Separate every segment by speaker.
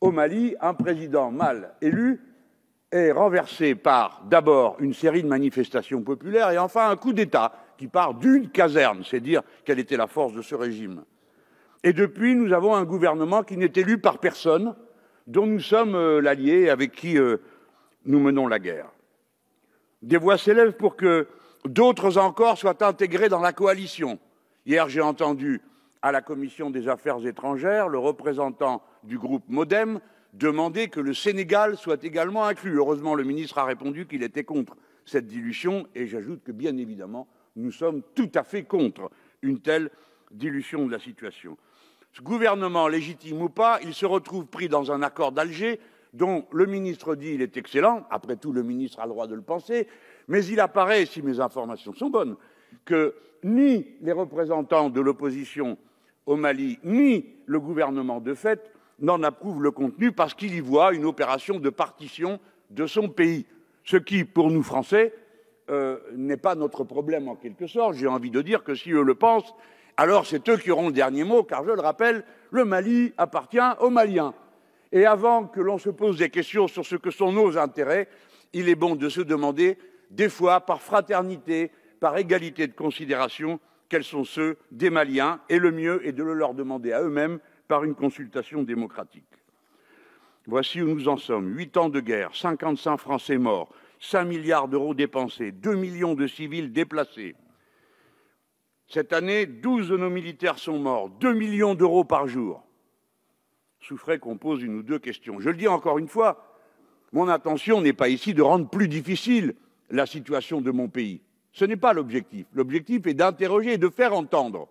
Speaker 1: au Mali, un président mal élu est renversé par d'abord une série de manifestations populaires et enfin un coup d'État qui part d'une caserne, c'est dire quelle était la force de ce régime. Et depuis, nous avons un gouvernement qui n'est élu par personne, dont nous sommes l'allié avec qui nous menons la guerre. Des voix s'élèvent pour que d'autres encore soient intégrés dans la coalition. Hier, j'ai entendu à la Commission des Affaires étrangères le représentant du groupe MoDem demander que le Sénégal soit également inclus. Heureusement, le ministre a répondu qu'il était contre cette dilution et j'ajoute que, bien évidemment, nous sommes tout à fait contre une telle dilution de la situation. Ce gouvernement, légitime ou pas, il se retrouve pris dans un accord d'Alger dont le ministre dit qu'il est excellent. Après tout, le ministre a le droit de le penser. Mais il apparaît, si mes informations sont bonnes, que ni les représentants de l'opposition au Mali, ni le gouvernement de fait n'en approuvent le contenu parce qu'il y voit une opération de partition de son pays. Ce qui, pour nous Français, n'est pas notre problème en quelque sorte. J'ai envie de dire que si eux le pensent, alors c'est eux qui auront le dernier mot, car je le rappelle, le Mali appartient aux Maliens. Et avant que l'on se pose des questions sur ce que sont nos intérêts, il est bon de se demander, des fois, par fraternité, par égalité de considération, quels sont ceux des Maliens, et le mieux est de le leur demander à eux-mêmes par une consultation démocratique. Voici où nous en sommes. 8 ans de guerre, 55 Français morts, 5 milliards d'euros dépensés, 2 millions de civils déplacés. Cette année, 12 de nos militaires sont morts, 2 millions d'euros par jour. Souffrait qu'on pose une ou deux questions. Je le dis encore une fois, mon intention n'est pas ici de rendre plus difficile la situation de mon pays. Ce n'est pas l'objectif. L'objectif est d'interroger et de faire entendre.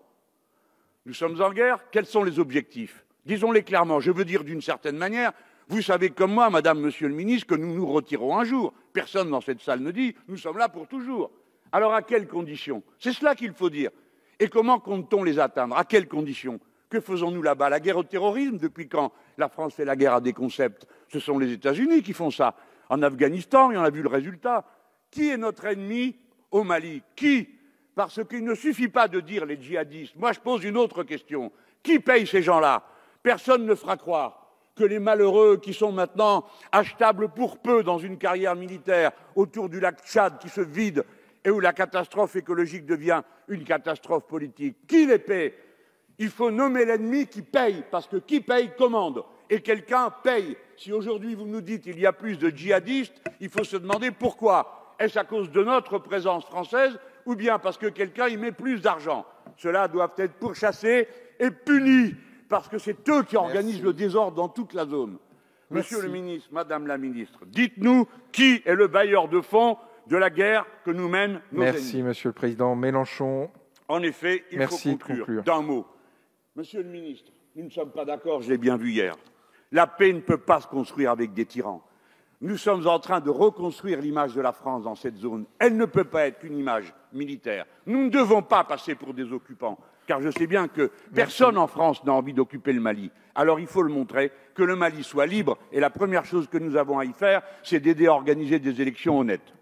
Speaker 1: Nous sommes en guerre, quels sont les objectifs? Disons-les clairement, je veux dire d'une certaine manière, vous savez comme moi, madame, monsieur le ministre, que nous nous retirons un jour. Personne dans cette salle ne dit, nous sommes là pour toujours. Alors à quelles conditions? C'est cela qu'il faut dire. Et comment compte-t-on les atteindre? À quelles conditions? Que faisons-nous là-bas? La guerre au terrorisme? Depuis quand la France fait la guerre à des concepts? Ce sont les États-Unis qui font ça. En Afghanistan, et on a vu le résultat. Qui est notre ennemi au Mali? Qui? Parce qu'il ne suffit pas de dire les djihadistes. Moi, je pose une autre question. Qui paye ces gens-là? Personne ne fera croire que les malheureux qui sont maintenant achetables pour peu dans une carrière militaire autour du lac Tchad qui se vide et où la catastrophe écologique devient une catastrophe politique. Qui les paie? Il faut nommer l'ennemi qui paye, parce que qui paye commande. Et quelqu'un paye. Si aujourd'hui vous nous dites qu'il y a plus de djihadistes, il faut se demander pourquoi. Est-ce à cause de notre présence française ou bien parce que quelqu'un y met plus d'argent? Ceux-là doivent être pourchassés et punis, parce que c'est eux qui organisent le désordre dans toute la zone. Monsieur le ministre, madame la ministre, dites-nous qui est le bailleur de fonds de la guerre que nous mènent nos ennemis.
Speaker 2: Merci, Monsieur le Président. Mélenchon.
Speaker 1: En effet, il faut conclure d'un mot. Monsieur le ministre, nous ne sommes pas d'accord, je l'ai bien vu hier. La paix ne peut pas se construire avec des tyrans. Nous sommes en train de reconstruire l'image de la France dans cette zone. Elle ne peut pas être qu'une image militaire. Nous ne devons pas passer pour des occupants, car je sais bien que personne en France n'a envie d'occuper le Mali. Alors il faut le montrer, que le Mali soit libre, et la première chose que nous avons à y faire, c'est d'aider à organiser des élections honnêtes.